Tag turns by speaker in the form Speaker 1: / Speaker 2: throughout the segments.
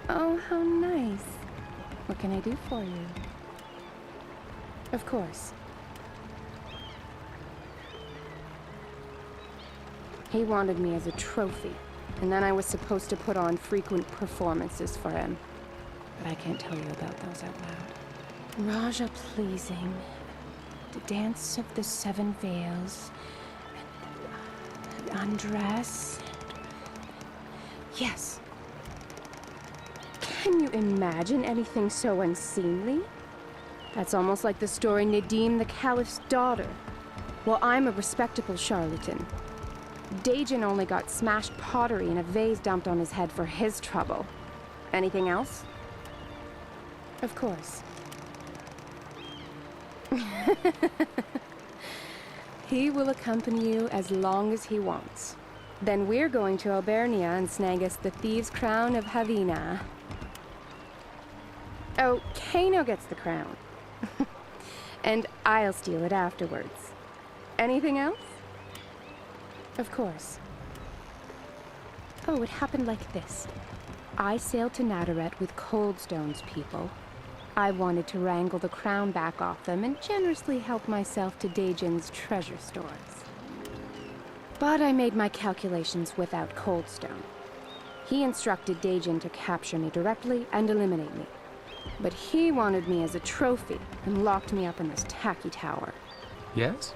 Speaker 1: Oh, how nice. What can I do for you? Of course. He wanted me as a trophy, and then I was supposed to put on frequent performances for him. But I can't tell you about those out loud. Raja pleasing, the dance of the 7 veils, and undress. Yes. Can you imagine anything so unseemly? That's almost like the story Nadim the Caliph's daughter. Well, I'm a respectable charlatan. Dajin only got smashed pottery and a vase dumped on his head for his trouble. Anything else? Of course. He will accompany you as long as he wants. Then we're going to Albernia and snag us the Thieves' Crown of Havina. Oh, Kano gets the crown. And I'll steal it afterwards. Anything else? Of course. Oh, it happened like this. I sailed to Nadaret with Coldstone's people. I wanted to wrangle the crown back off them and generously help myself to Dajin's treasure stores. But I made my calculations without Coldstone. He instructed Dajin to capture me directly and eliminate me. But he wanted me as a trophy and locked me up in this tacky tower.
Speaker 2: Yes?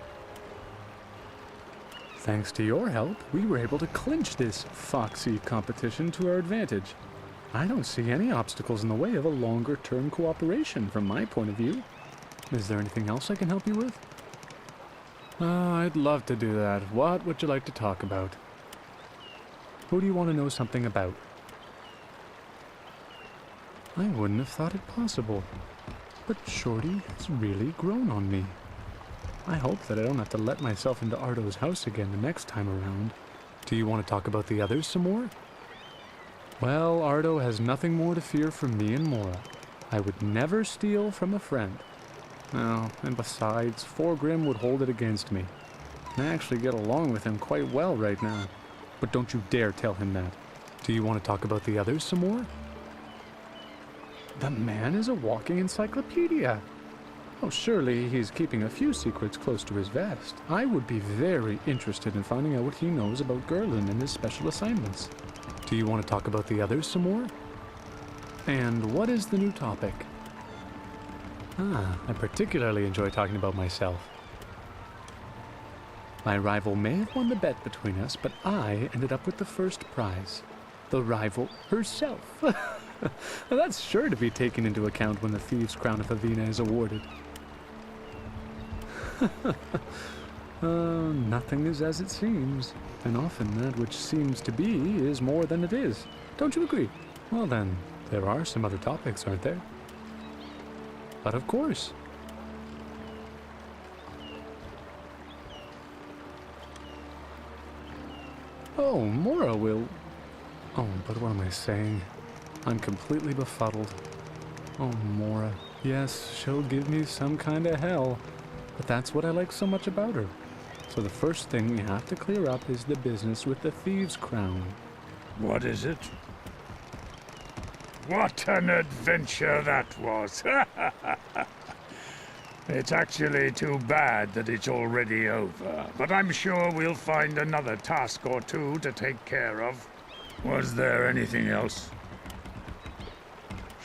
Speaker 2: Thanks to your help, we were able to clinch this foxy competition to our advantage. I don't see any obstacles in the way of a longer-term cooperation from my point of view. Is there anything else I can help you with? I'd love to do that. What would you like to talk about? Who do you want to know something about? I wouldn't have thought it possible, but Shorty has really grown on me. I hope that I don't have to let myself into Ardo's house again the next time around. Do you want to talk about the others some more? Well, Ardo has nothing more to fear from me and Mora. I would never steal from a friend. Oh, and besides, Forgrim would hold it against me. I actually get along with him quite well right now. But don't you dare tell him that. Do you want to talk about the others some more? The man is a walking encyclopedia. Oh, surely he's keeping a few secrets close to his vest. I would be very interested in finding out what he knows about Gerlin and his special assignments. Do you want to talk about the others some more? And what is the new topic? I particularly enjoy talking about myself. My rival may have won the bet between us, but I ended up with the first prize. The rival herself. That's sure to be taken into account when the Thieves' Crown of Havina is awarded. Nothing is as it seems, and often that which seems to be is more than it is. Don't you agree? Well then, there are some other topics, aren't there? But of course. Oh, Mora will... Oh, but what am I saying? I'm completely befuddled. Oh, Mora. Yes, she'll give me some kind of hell. But that's what I like so much about her. So the first thing we have to clear up is the business with the Thieves' Crown.
Speaker 3: What is it? What an adventure that was! It's actually too bad that it's already over, but I'm sure we'll find another task or two to take care of. Was there anything else?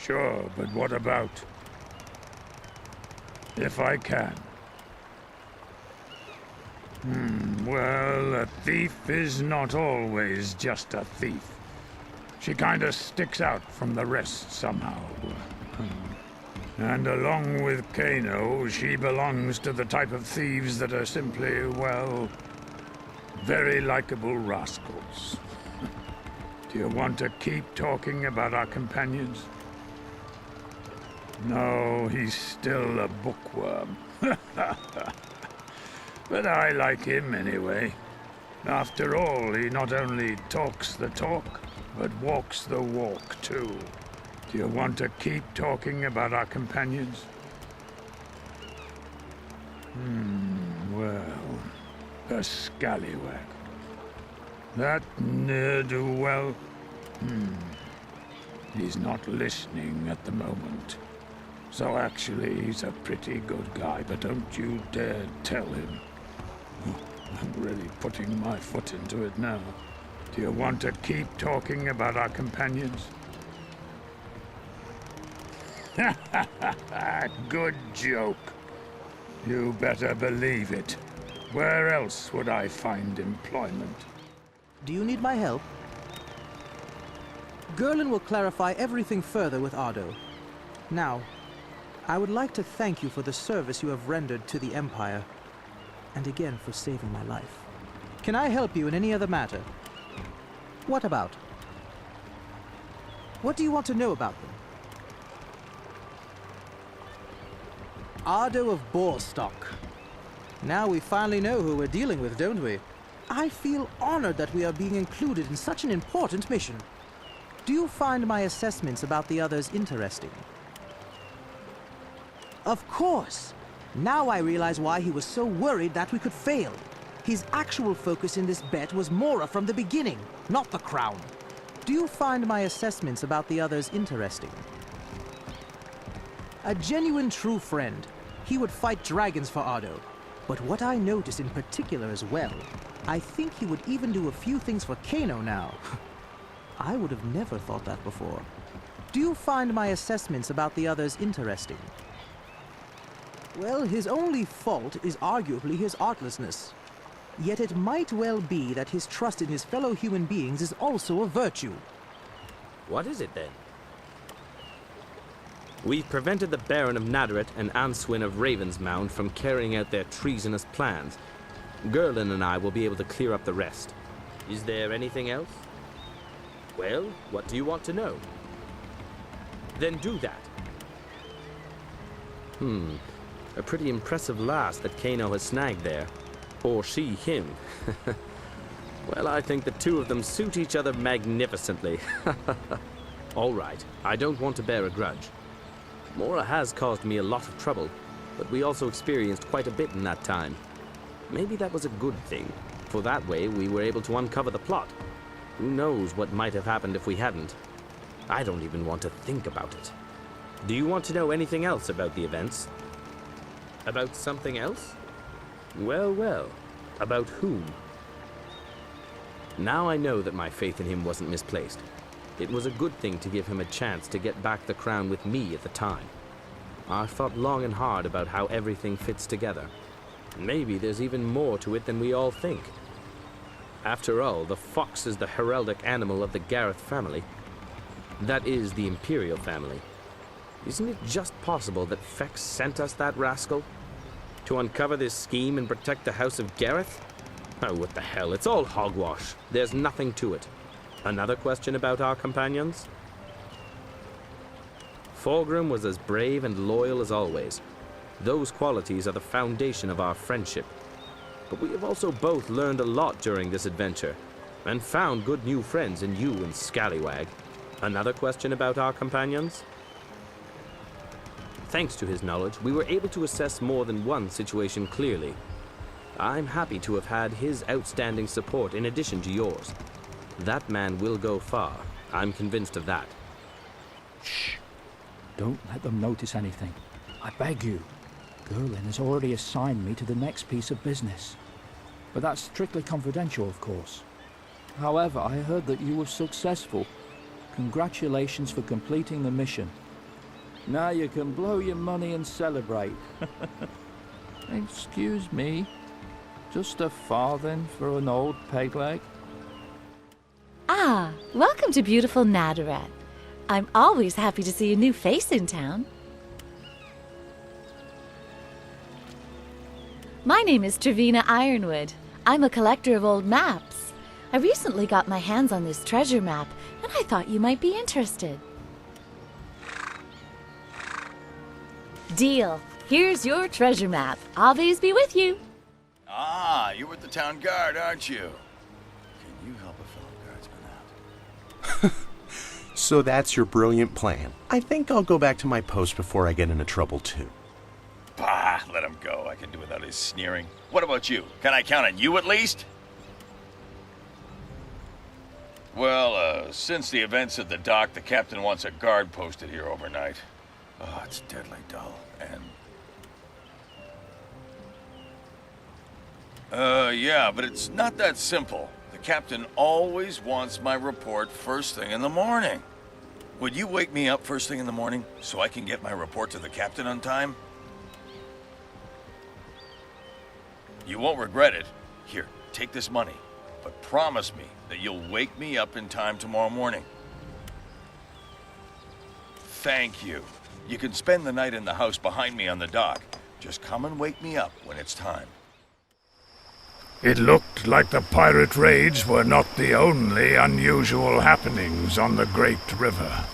Speaker 3: Sure, but what about? If I can. Well, a thief is not always just a thief. She kinda sticks out from the rest somehow. And along with Kano, she belongs to the type of thieves that are simply, well, very likable rascals. Do you want to keep talking about our companions? No, he's still a bookworm. But I like him anyway. After all, he not only talks the talk, but walks the walk too. Do you want to keep talking about our companions? Well, the scallywag. That ne'er-do-well? He's not listening at the moment. So actually, he's a pretty good guy, but don't you dare tell him. I'm really putting my foot into it now. Do you want to keep talking about our companions? Good joke. You better believe it. Where else would I find employment?
Speaker 4: Do you need my help? Gerlin will clarify everything further with Ardo. Now, I would like to thank you for the service you have rendered to the Empire, and again for saving my life. Can I help you in any other matter? What about? What do you want to know about them? Ardo of Boarstock. Now we finally know who we're dealing with, don't we? I feel honored that we are being included in such an important mission. Do you find my assessments about the others interesting? Of course! Now I realize why he was so worried that we could fail. His actual focus in this bet was Mora from the beginning, not the crown. Do you find my assessments about the others interesting? A genuine true friend. He would fight dragons for Ardo. But what I notice in particular as well, I think he would even do a few things for Kano now. I would have never thought that before. Do you find my assessments about the others interesting? Well, his only fault is arguably his artlessness. Yet it might well be that his trust in his fellow human beings is also a virtue.
Speaker 5: What is it then? We've prevented the Baron of Nadaret and Answin of Ravensmound from carrying out their treasonous plans. Gerlin and I will be able to clear up the rest. Is there anything else? Well, what do you want to know? Then do that. A pretty impressive lass that Kano has snagged there. Or she him. Well, I think the two of them suit each other magnificently. All right, I don't want to bear a grudge. Mora has caused me a lot of trouble, but we also experienced quite a bit in that time. Maybe that was a good thing, for that way we were able to uncover the plot. Who knows what might have happened if we hadn't? I don't even want to think about it. Do you want to know anything else about the events? About something else? Well, well. About whom? Now I know that my faith in him wasn't misplaced. It was a good thing to give him a chance to get back the crown with me at the time. I've thought long and hard about how everything fits together. Maybe there's even more to it than we all think. After all, the fox is the heraldic animal of the Gareth family. That is, the Imperial family. Isn't it just possible that Fex sent us that rascal? To uncover this scheme and protect the House of Gareth? Oh, what the hell, it's all hogwash. There's nothing to it. Another question about our companions? Fulgrim was as brave and loyal as always. Those qualities are the foundation of our friendship. But we have also both learned a lot during this adventure, and found good new friends in you and Scallywag. Another question about our companions? Thanks to his knowledge, we were able to assess more than one situation clearly. I'm happy to have had his outstanding support in addition to yours. That man will go far. I'm convinced of that.
Speaker 6: Shh. Don't let them notice anything. I beg you. Gerlin has already assigned me to the next piece of business. But that's strictly confidential, of course. However, I heard that you were successful. Congratulations for completing the mission. Now you can blow your money and celebrate. Excuse me. Just a farthing for an old peg leg?
Speaker 7: Ah, welcome to beautiful Nadaret. I'm always happy to see a new face in town. My name is Trevina Ironwood. I'm a collector of old maps. I recently got my hands on this treasure map, and I thought you might be interested. Deal. Here's your treasure map. Always be with you.
Speaker 8: Ah, you're with the town guard, aren't you? Can you help a fellow guardsman out?
Speaker 9: So that's your brilliant plan. I think I'll go back to my post before I get into trouble, too.
Speaker 8: Bah, let him go. I can do without his sneering. What about you? Can I count on you at least? Since the events at the dock, the captain wants a guard posted here overnight. Oh, it's deadly dull, and... yeah, but it's not that simple. The captain always wants my report first thing in the morning. Would you wake me up first thing in the morning so I can get my report to the captain on time? You won't regret it. Here, take this money, but promise me that you'll wake me up in time tomorrow morning. Thank you. You can spend the night in the house behind me on the dock. Just come and wake me up when it's time.
Speaker 3: It looked like the pirate raids were not the only unusual happenings on the Great River.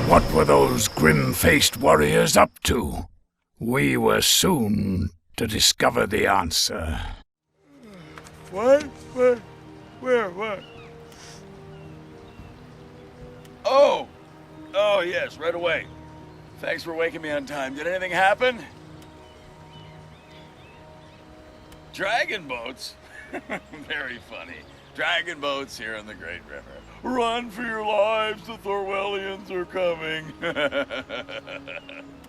Speaker 3: What were those grim-faced warriors up to? We were soon to discover the answer.
Speaker 8: What? Where? Oh! Oh, yes, right away. Thanks for waking me on time. Did anything happen? Dragon boats? Very funny. Dragon boats here in the Great River. Run for your lives, the Thorwellians are coming.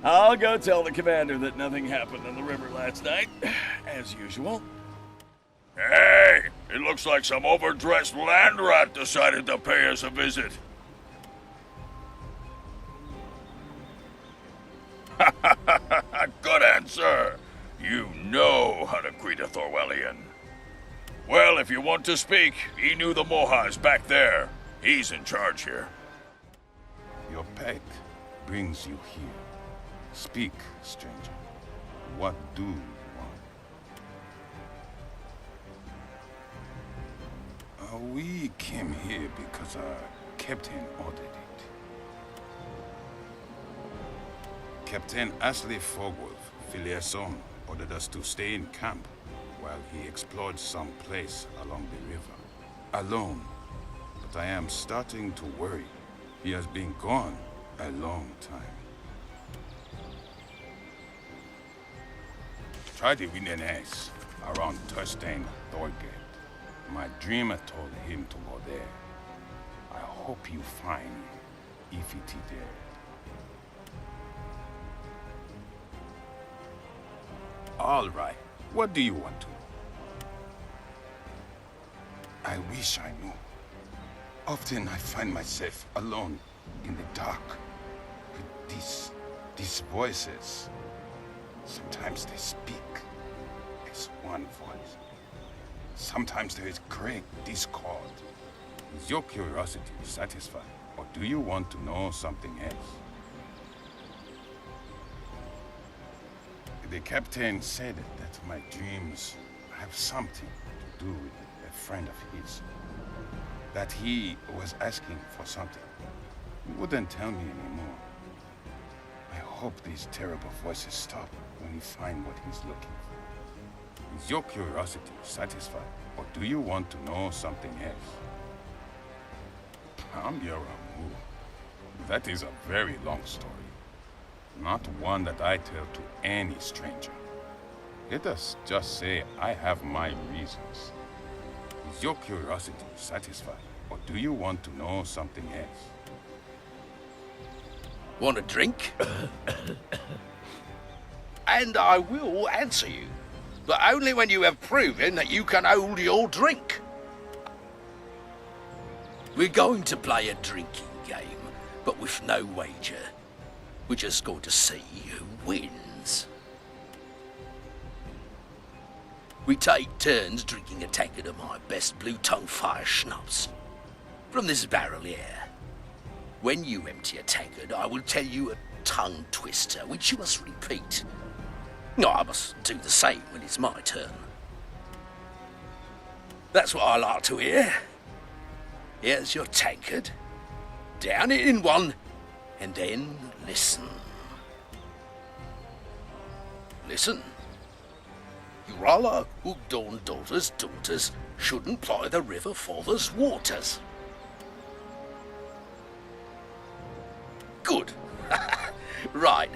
Speaker 8: I'll go tell the commander that nothing happened on the river last night, as usual. Hey, it looks like some overdressed land rat decided to pay us a visit. Good answer. You know how to greet a Thorwellian. Well, if you want to speak, Inu the Moha is back there. He's in charge here.
Speaker 10: Your pact brings you here. Speak, stranger. What do you want? We came here because our captain ordered it. Captain Ashley Fogwolf, Filiason, ordered us to stay in camp while he explored some place along the river. Alone. But I am starting to worry. He has been gone a long time. Try to win an ace around Thorstein Thorgate. My dreamer told him to go there. I hope you find him, if it is there. All right. What do you want to know? I wish I knew. Often I find myself alone in the dark with these voices. Sometimes they speak as one voice. Sometimes there is great discord. Is your curiosity satisfied, or do you want to know something else? The captain said that my dreams have something to do with a friend of his. That he was asking for something. He wouldn't tell me anymore. I hope these terrible voices stop when he finds what he's looking for. Is your curiosity satisfied, or do you want to know something else? Ambyaramu. That is a very long story. Not one that I tell to any stranger. Let us just say I have my reasons. Is your curiosity satisfied, or do you want to know something else?
Speaker 11: Want a drink? And I will answer you, but only when you have proven that you can hold your drink. We're going to play a drinking but with no wager. We're just going to see who wins. We take turns drinking a tankard of my best blue tongue fire schnapps from this barrel here. When you empty a tankard, I will tell you a tongue twister, which you must repeat. I must do the same when it's my turn. That's what I like to hear. Here's your tankard. Down it in one, and then listen. Listen. Urala Ugdorn daughters shouldn't ply the river father's waters. Good. Right.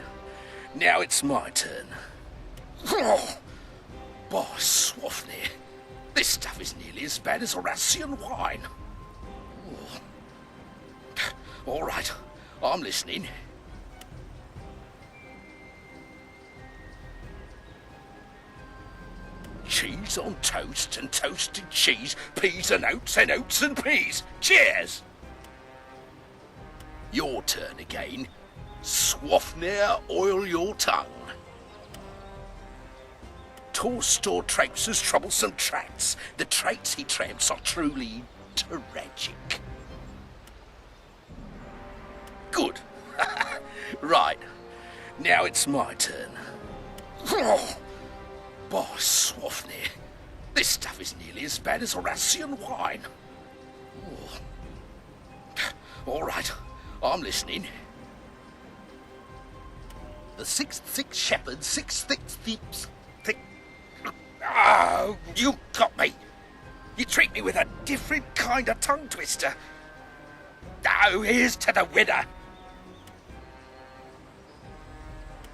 Speaker 11: Now it's my turn. By Swafnir, this stuff is nearly as bad as Horacian wine. All right, I'm listening. Cheese on toast and toasted cheese, peas and oats and peas. Cheers! Your turn again. Swafnir, oil your tongue. Torstor tramps his troublesome tracts. The traits he tramps are truly tragic. Good. Right. Now it's my turn. By Swafnir, this stuff is nearly as bad as Horacian wine. All right, I'm listening. The 6 shepherds, 6 thieves. Oh, you got me. You treat me with a different kind of tongue twister. Oh, here's to the winner.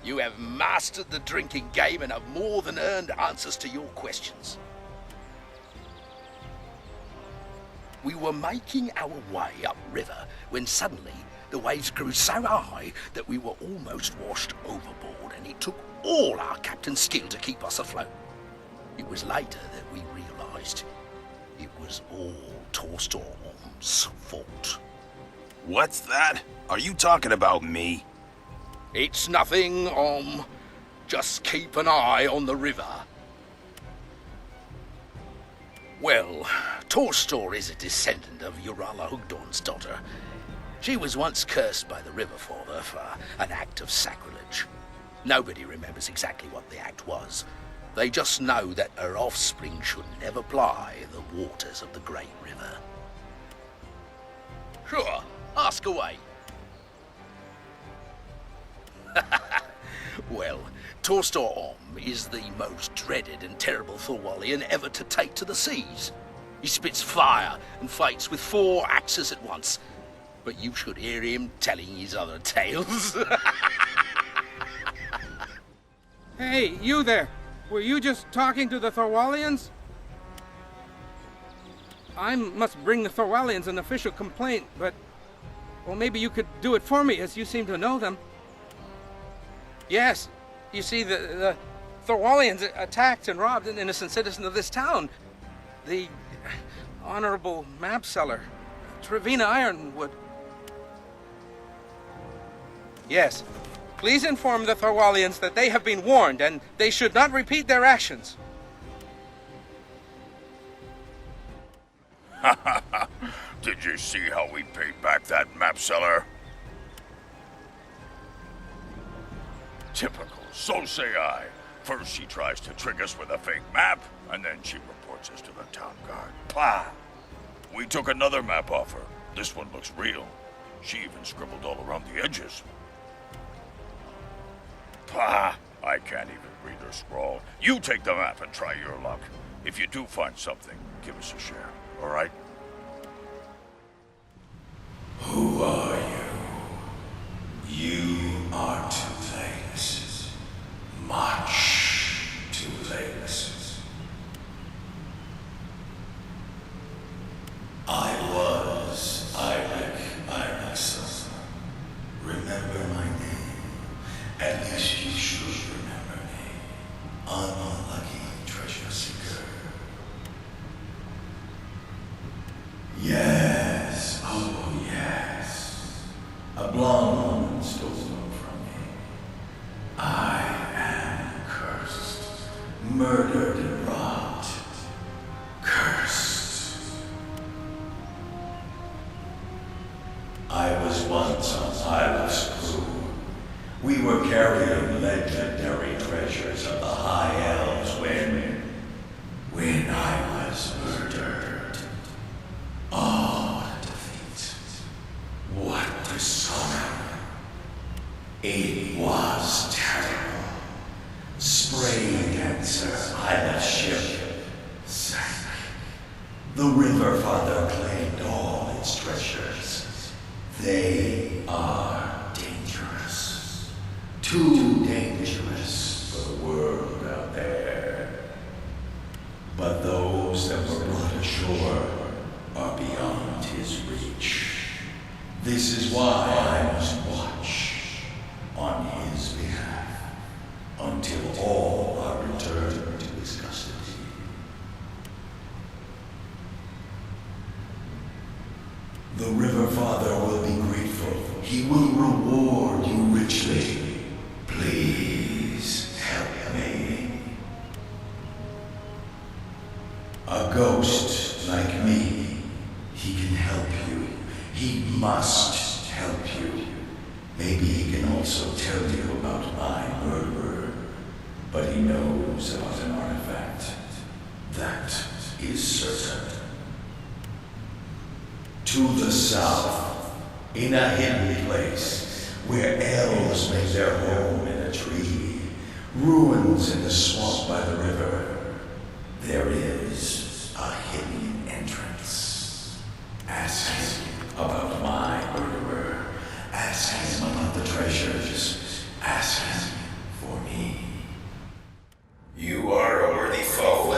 Speaker 11: You have mastered the drinking game and have more than earned answers to your questions. We were making our way upriver when suddenly the waves grew so high that we were almost washed overboard, and it took all our captain's skill to keep us afloat. It was later that we realised it was all Torstorm's fault.
Speaker 8: What's that? Are you talking about me?
Speaker 11: It's nothing, just keep an eye on the river. Well, Torstor is a descendant of Urala Hugdorn's daughter. She was once cursed by the river father for an act of sacrilege. Nobody remembers exactly what the act was. They just know that her offspring should never ply the waters of the great river. Sure, ask away. Well, Torstor is the most dreaded and terrible Thorwallian ever to take to the seas. He spits fire and fights with 4 axes at once, but you should hear him telling his other tales.
Speaker 12: Hey, you there! Were you just talking to the Thorwallians? I must bring the Thorwallians an official complaint, but... well, maybe you could do it for me, as you seem to know them. Yes, you see, the Thorwallians attacked and robbed an innocent citizen of this town. The honorable map seller, Trevina Ironwood. Yes, please inform the Thorwallians that they have been warned and they should not repeat their actions.
Speaker 8: Did you see how we paid back that map seller? Typical, so say I. First she tries to trick us with a fake map, and then she reports us to the town guard. Pah! We took another map off her. This one looks real. She even scribbled all around the edges. Pah! I can't even read or scrawl. You take the map and try your luck. If you do find something, give us a share, all right?
Speaker 13: Who are you? You are too late. Much too late. I was Eirik Eiríksson. Remember my name. At least you should remember me. Unlucky treasure seeker. Yes, oh yes. A Murdered and robbed. Cursed. I was once on Isla's crew. We were carrying legendary treasures of the High Elves when I was murdered. Oh, what a defeat. What dishonor. It was terrible. Spray dancer, Isla's ship sank. The River Father claimed all its treasures. They are dangerous. Too dangerous for the world out there. But those that were brought ashore are beyond his reach. This is why I must watch on his behalf until all are returned to his custody. The River Father will be grateful. He will reward you richly. Please help me. A ghost like me, he can help you. He must help you. Maybe he can also tell you about my murderer, but he knows about an artifact. That is certain. To the south, in a hidden place, where elves make their home in a tree, ruins in the swamp by the river, there is a hidden entrance. Ask him about my murderer. Ask him about the treasures. Ask him for me. You are a worthy foe.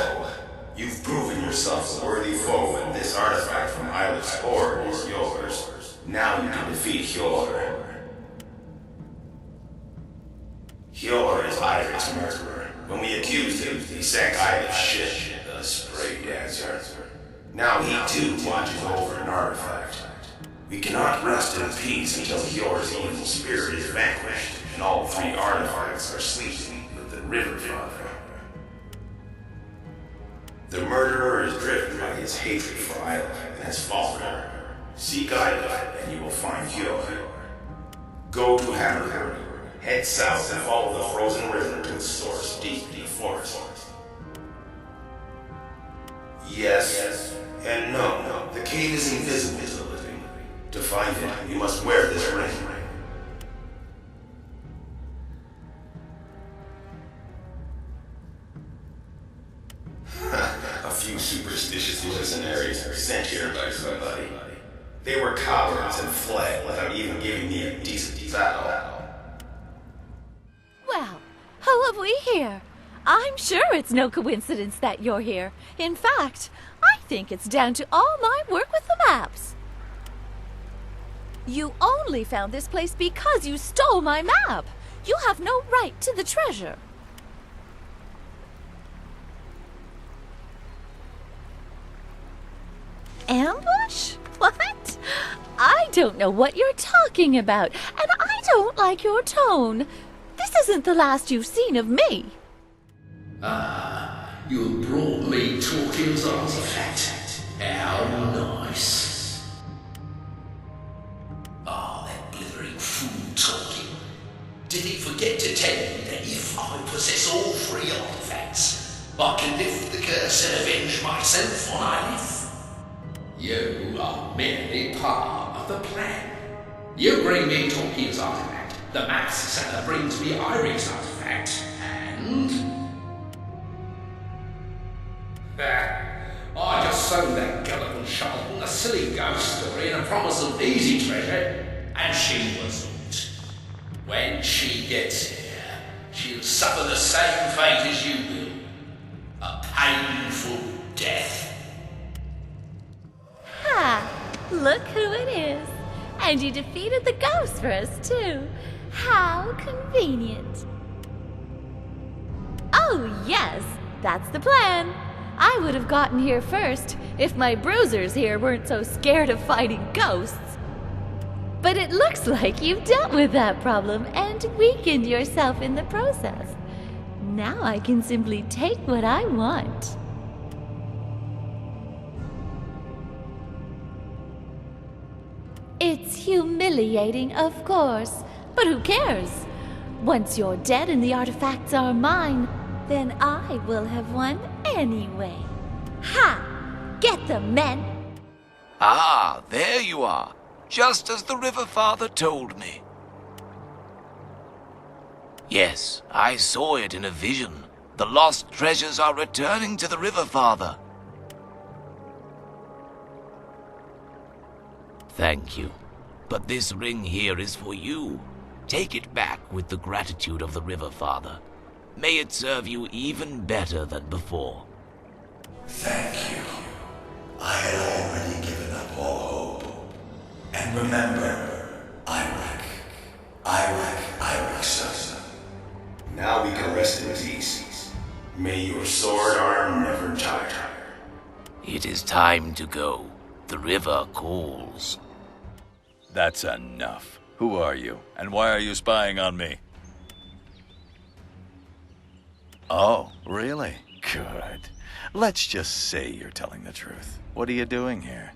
Speaker 13: You've proven yourself a worthy foe, and this artifact from Isla's hoard is yours. Now you can defeat Hjor. Hjor is Isla's murderer. When we accused him, he sank Isla's ship, the Spray Dancer. Now he too watches over an artifact. We cannot rest in peace until Hjor's evil spirit is vanquished, and all three artifacts are sleeping with the River Father. The murderer is driven by his hatred for Isla and has followed her. Seek Isla, and you will find Hjor. Go to Hammerburg, head south and follow the frozen river to its source deep in the forest. Yes and no. The cave is invisible to the living. To find it, you must wear this ring. A few superstitious mercenaries were sent here by somebody. They were cowards and fled without even giving me a decent battle.
Speaker 7: Well, who have we here? I'm sure it's no coincidence that you're here. In fact, I think it's down to all my work with the maps. You only found this place because you stole my map. You have no right to the treasure. Ambush? What? I don't know what you're talking about, and I don't like your tone. This isn't the last you've seen of me.
Speaker 11: You brought me Tolkien's artifact. How nice. That blithering fool Tolkien. Did he forget to tell you that if I possess all three artifacts, I can lift the curse and avenge myself on Eilif? You are merely part of the plan. You bring me Tolkien's artifact, the maps seller brings me Irie's artifact, and... I just sold that gullible charlatan a silly ghost story and a promise of easy treasure, and she was hooked. When she gets here, she'll suffer the same fate as you will. A painful death.
Speaker 7: Ha! Look who it is. And you defeated the ghost for us, too. How convenient. Oh, yes, that's the plan. I would have gotten here first if my bruisers here weren't so scared of fighting ghosts. But it looks like you've dealt with that problem and weakened yourself in the process. Now I can simply take what I want. It's humiliating, of course, but who cares? Once you're dead and the artifacts are mine, then I will have won anyway. Ha! Get them, men!
Speaker 14: Ah, there you are, just as the River Father told me. Yes, I saw it in a vision. The lost treasures are returning to the River Father. Thank you. But this ring here is for you. Take it back with the gratitude of the River Father. May it serve you even better than before.
Speaker 13: Thank you. I had already given up all hope. And remember, Iraq, son. Now we can rest in peace. May your sword arm never tire.
Speaker 14: It is time to go. The river calls.
Speaker 8: That's enough. Who are you, and why are you spying on me? Oh, really? Good. Let's just say you're telling the truth. What are you doing here?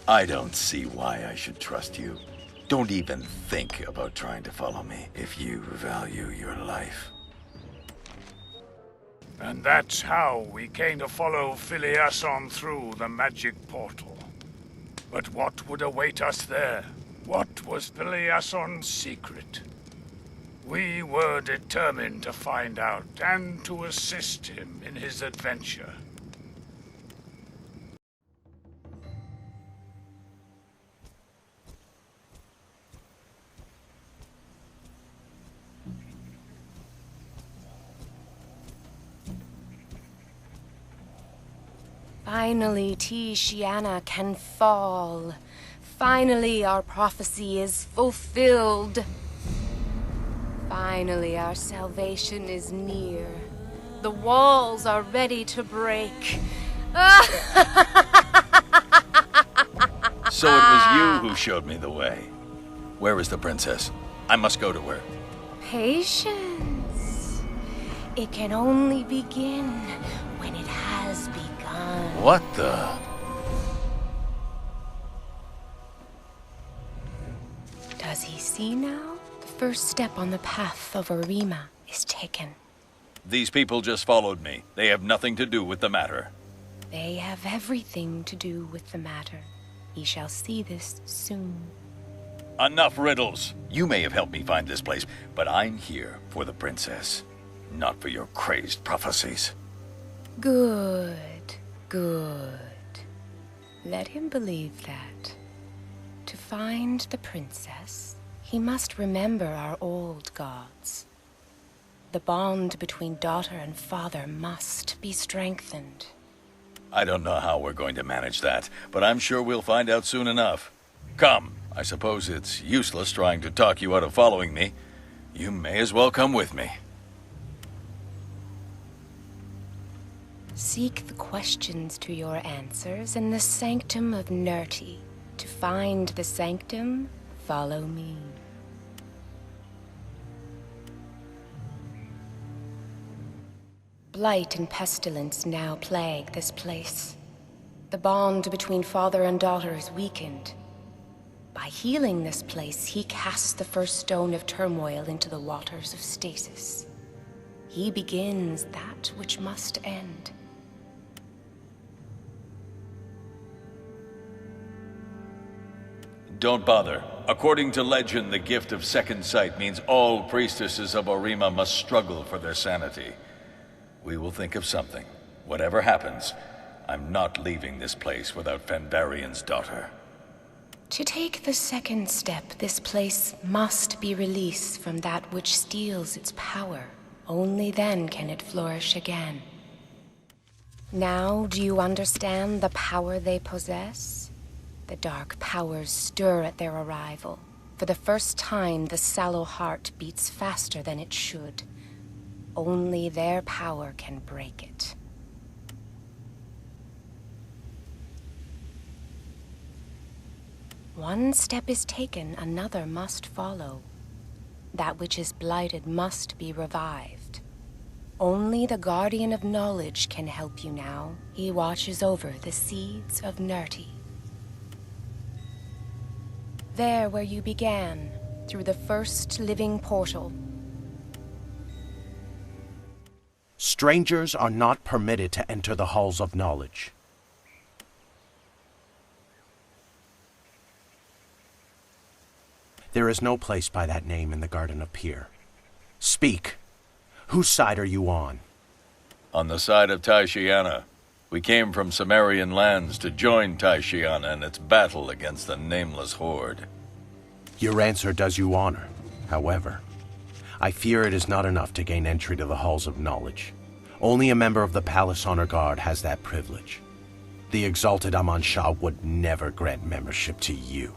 Speaker 8: I don't see why I should trust you. Don't even think about trying to follow me if you value your life.
Speaker 3: And that's how we came to follow Filiason through the magic portal. But what would await us there? What was Filiason's secret? We were determined to find out and to assist him in his adventure.
Speaker 1: Finally, Tishiana can fall. Finally, our prophecy is fulfilled. Finally, our salvation is near. The walls are ready to break.
Speaker 8: So it was you who showed me the way. Where is the princess? I must go to her.
Speaker 1: Patience. It can only begin when it has begun.
Speaker 8: What the?
Speaker 1: Does he see now? The first step on the path of Arima is taken.
Speaker 8: These people just followed me. They have nothing to do with the matter.
Speaker 1: They have everything to do with the matter. He shall see this soon.
Speaker 8: Enough riddles. You may have helped me find this place, but I'm here for the princess, not for your crazed prophecies.
Speaker 1: Good. Good. Let him believe that. To find the princess, he must remember our old gods. The bond between daughter and father must be strengthened.
Speaker 8: I don't know how we're going to manage that, but I'm sure we'll find out soon enough. Come, I suppose it's useless trying to talk you out of following me. You may as well come with me.
Speaker 1: Seek the questions to your answers in the sanctum of Nerti. To find the sanctum, follow me. Blight and pestilence now plague this place. The bond between father and daughter is weakened. By healing this place, he casts the first stone of turmoil into the waters of stasis. He begins that which must end.
Speaker 8: Don't bother. According to legend, the gift of second sight means all priestesses of Arima must struggle for their sanity. We will think of something. Whatever happens, I'm not leaving this place without Fenvarion's daughter.
Speaker 1: To take the second step, this place must be released from that which steals its power. Only then can it flourish again. Now, do you understand the power they possess? The dark powers stir at their arrival. For the first time, the sallow heart beats faster than it should. Only their power can break it. One step is taken, another must follow. That which is blighted must be revived. Only the Guardian of Knowledge can help you now. He watches over the seeds of Nerti. There where you began, through the first living portal.
Speaker 9: Strangers are not permitted to enter the halls of knowledge. There is no place by that name in the Garden of Pyr. Speak. Whose side are you on?
Speaker 8: On the side of Taishiana. We came from Sumerian lands to join Taishiana in its battle against the Nameless Horde.
Speaker 9: Your answer does you honor. However, I fear it is not enough to gain entry to the halls of knowledge. Only a member of the Palace Honor Guard has that privilege. The exalted Aman Shah would never grant membership to you.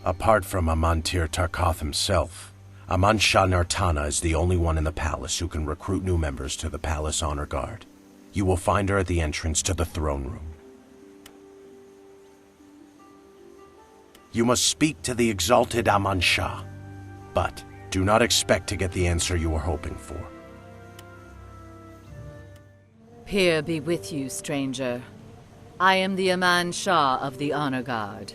Speaker 9: Apart from Amantir Tarkoth himself, Aman Shah Nartana is the only one in the palace who can recruit new members to the Palace Honor Guard. You will find her at the entrance to the throne room. You must speak to the exalted Aman Shah, but do not expect to get the answer you are hoping for.
Speaker 15: Pyr be with you, stranger. I am the Aman Shah of the Honor Guard.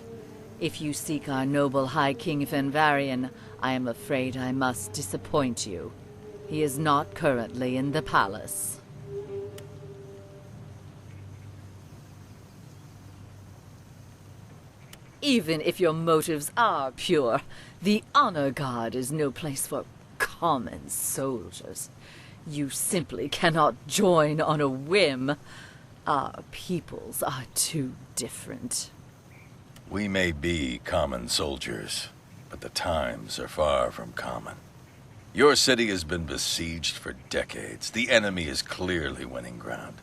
Speaker 15: If you seek our noble High King Fenvarian, I am afraid I must disappoint you. He is not currently in the palace. Even if your motives are pure, the Honor Guard is no place for common soldiers. You simply cannot join on a whim. Our peoples are too different.
Speaker 8: We may be common soldiers, but the times are far from common. Your city has been besieged for decades. The enemy is clearly winning ground.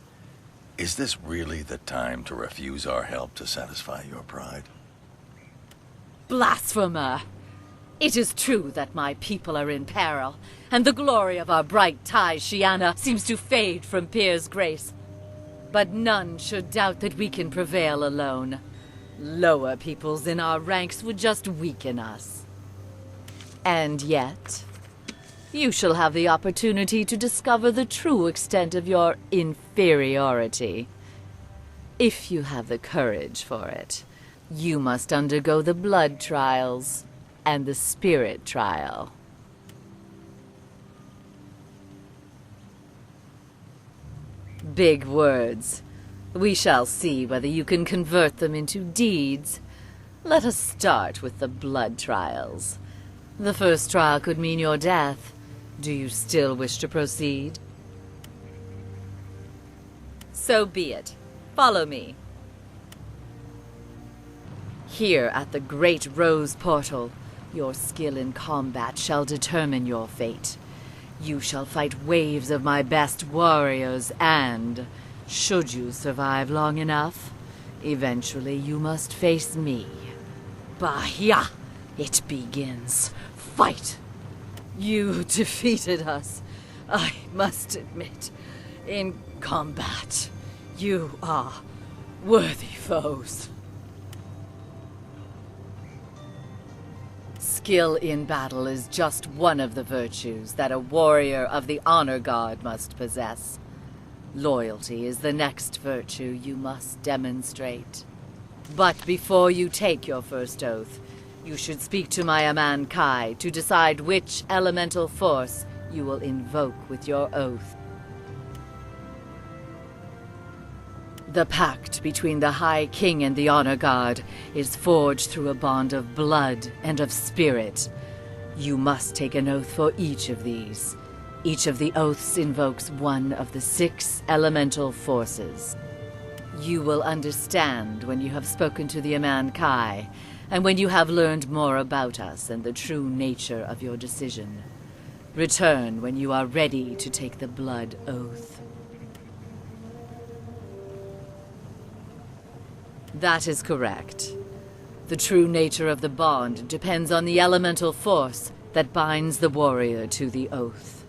Speaker 8: Is this really the time to refuse our help to satisfy your pride?
Speaker 15: Blasphemer! It is true that my people are in peril, and the glory of our bright Taishiana seems to fade from Pyr's grace. But none should doubt that we can prevail alone. Lower peoples in our ranks would just weaken us. And yet, you shall have the opportunity to discover the true extent of your inferiority. If you have the courage for it, you must undergo the blood trials and the spirit trial. Big words. We shall see whether you can convert them into deeds. Let us start with the blood trials. The first trial could mean your death. Do you still wish to proceed? So be it. Follow me. Here at the Great Rose Portal, your skill in combat shall determine your fate. You shall fight waves of my best warriors and, should you survive long enough, eventually you must face me. Bahia! It begins. Fight! You defeated us, I must admit. In combat, you are worthy foes. Skill in battle is just one of the virtues that a warrior of the Honor Guard must possess. Loyalty is the next virtue you must demonstrate. But before you take your first oath, you should speak to my Aman Kai to decide which elemental force you will invoke with your oath. The pact between the High King and the Honor Guard is forged through a bond of blood and of spirit. You must take an oath for each of these. Each of the oaths invokes one of the 6 elemental forces. You will understand when you have spoken to the Aman Kai, and when you have learned more about us and the true nature of your decision. Return when you are ready to take the blood oath. That is correct. The true nature of the bond depends on the elemental force that binds the warrior to the oath.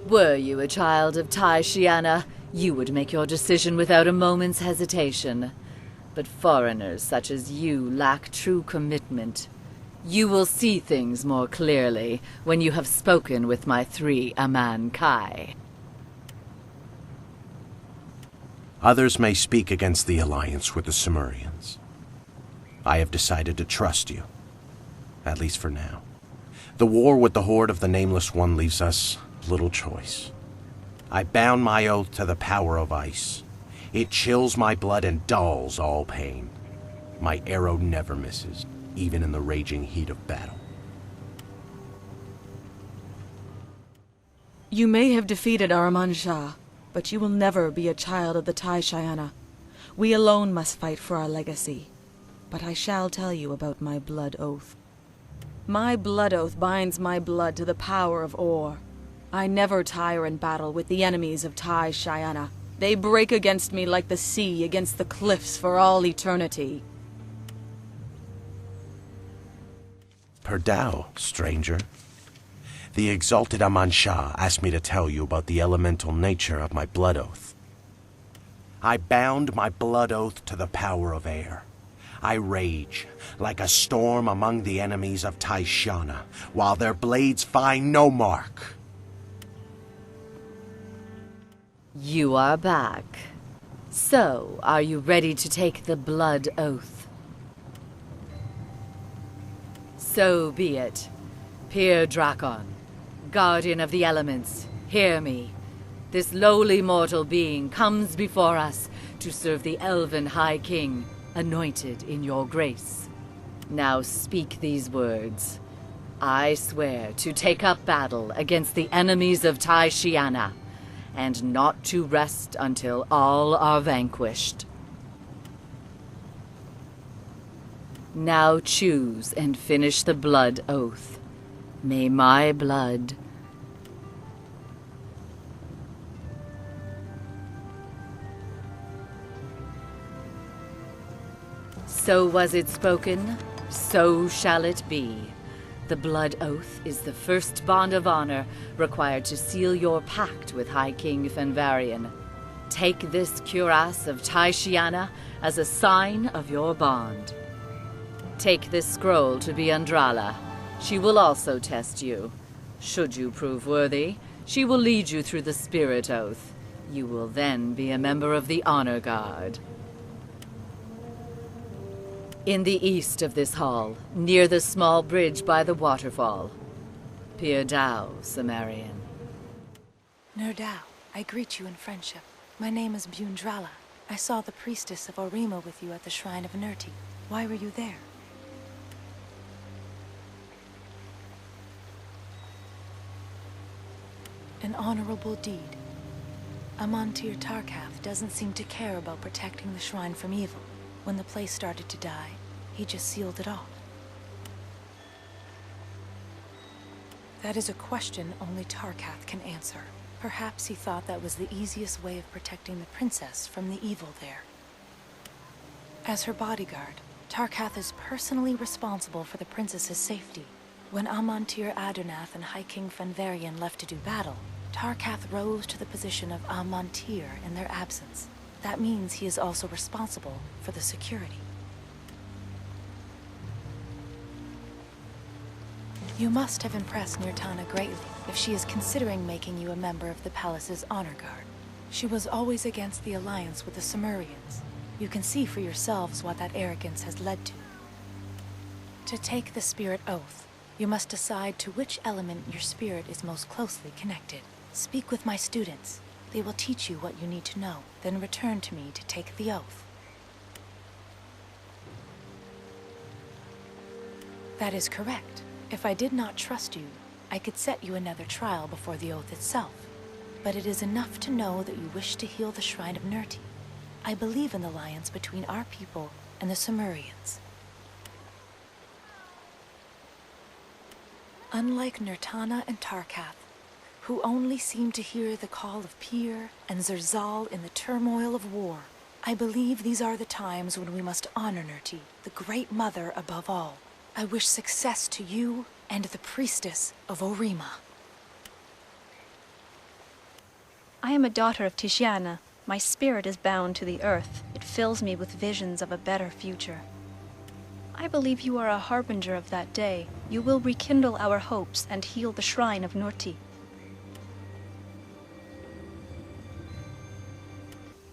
Speaker 15: Were you a child of Taishiana, you would make your decision without a moment's hesitation. But foreigners such as you lack true commitment. You will see things more clearly when you have spoken with my 3 Aman Kai.
Speaker 9: Others may speak against the alliance with the Sumerians. I have decided to trust you, at least for now. The war with the Horde of the Nameless One leaves us little choice. I bound my oath to the power of ice. It chills my blood and dulls all pain. My arrow never misses, even in the raging heat of battle.
Speaker 16: You may have defeated Araman Shah, but you will never be a child of the Tai Shayana. We alone must fight for our legacy. But I shall tell you about my blood oath. My blood oath binds my blood to the power of Or. I never tire in battle with the enemies of Tai Shayana. They break against me like the sea against the cliffs for all eternity.
Speaker 9: Perdao, stranger. The exalted Aman Shah asked me to tell you about the elemental nature of my blood oath. I bound my blood oath to the power of air. I rage like a storm among the enemies of Taishana, while their blades find no mark.
Speaker 15: You are back. So, are you ready to take the blood oath? So be it. Peer Drakon, guardian of the elements, hear me. This lowly mortal being comes before us to serve the Elven High King, anointed in your grace. Now speak these words. I swear to take up battle against the enemies of Taishiana, and not to rest until all are vanquished. Now choose and finish the blood oath. May my blood... So was it spoken, so shall it be. The blood oath is the first bond of honor required to seal your pact with High King Fenvarian. Take this cuirass of Taishiana as a sign of your bond. Take this scroll to Biandrala. She will also test you. Should you prove worthy, she will lead you through the Spirit Oath. You will then be a member of the Honor Guard. In the east of this hall, near the small bridge by the waterfall. Peer Dao, Sumerian.
Speaker 17: Nerdao, I greet you in friendship. My name is Biandrala. I saw the priestess of Orima with you at the Shrine of Nerti. Why were you there? An honorable deed. Amantir Tarkath doesn't seem to care about protecting the shrine from evil. When the place started to die, he just sealed it off. That is a question only Tarkath can answer. Perhaps he thought that was the easiest way of protecting the princess from the evil there. As her bodyguard, Tarkath is personally responsible for the princess's safety. When Amantir Adonath and High King Fenvarian left to do battle, Tarkath rose to the position of Amantir in their absence. That means he is also responsible for the security. You must have impressed Nirtana greatly if she is considering making you a member of the palace's honor guard. She was always against the alliance with the Sumerians. You can see for yourselves what that arrogance has led to. To take the spirit oath, you must decide to which element your spirit is most closely connected. Speak with my students. They will teach you what you need to know, then return to me to take the oath. That is correct. If I did not trust you, I could set you another trial before the oath itself. But it is enough to know that you wish to heal the Shrine of Nerti. I believe in the alliance between our people and the Sumerians. Unlike Nirtana and Tarkath, who only seem to hear the call of Pyr and Zerzal in the turmoil of war, I believe these are the times when we must honor Nerti, the Great Mother above all. I wish success to you and the priestess of Orima.
Speaker 18: I am a daughter of Tishiana. My spirit is bound to the earth. It fills me with visions of a better future. I believe you are a harbinger of that day. You will rekindle our hopes and heal the shrine of Norti.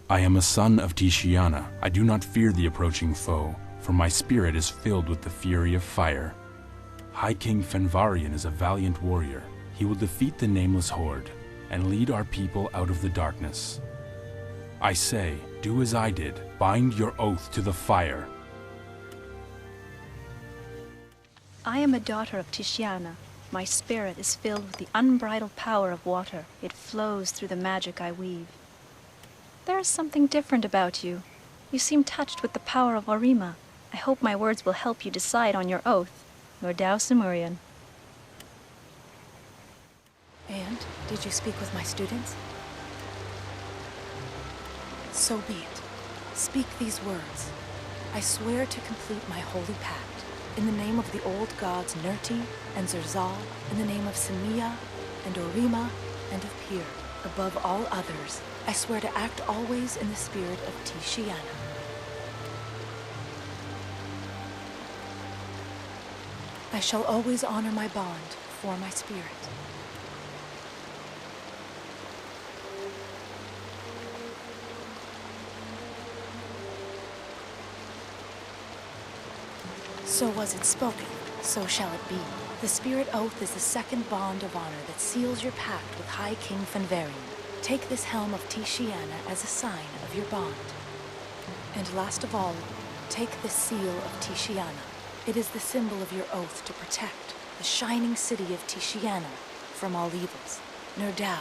Speaker 19: I am a son of Tishiana. I do not fear the approaching foe, for my spirit is filled with the fury of fire. High King Fenvarian is a valiant warrior. He will defeat the nameless horde and lead our people out of the darkness. I say, do as I did. Bind your oath to the fire.
Speaker 18: I am a daughter of Tishiana. My spirit is filled with the unbridled power of water. It flows through the magic I weave. There is something different about you. You seem touched with the power of Orima. I hope my words will help you decide on your oath. Nordau Simurian.
Speaker 17: And did you speak with my students? So be it. Speak these words. I swear to complete my holy pact. In the name of the old gods Nerti and Zerzal, in the name of Semiya and Orima and of Pyr, above all others, I swear to act always in the spirit of Tishiana. I shall always honor my bond for my spirit. So was it spoken, so shall it be. The spirit oath is the second bond of honor that seals your pact with High King Fenvarian. Take this helm of Tishiana as a sign of your bond. And last of all, take this seal of Tishiana. It is the symbol of your oath to protect the shining city of Tishiana from all evils. Nordau,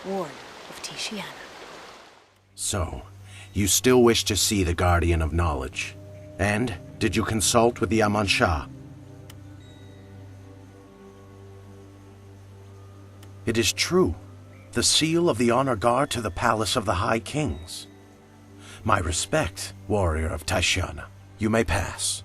Speaker 17: ward of Tishiana.
Speaker 9: So, you still wish to see the Guardian of Knowledge? And did you consult with the Aman Shah? It is true. The seal of the Honor Guard to the Palace of the High Kings. My respect, warrior of Tishiana. You may pass.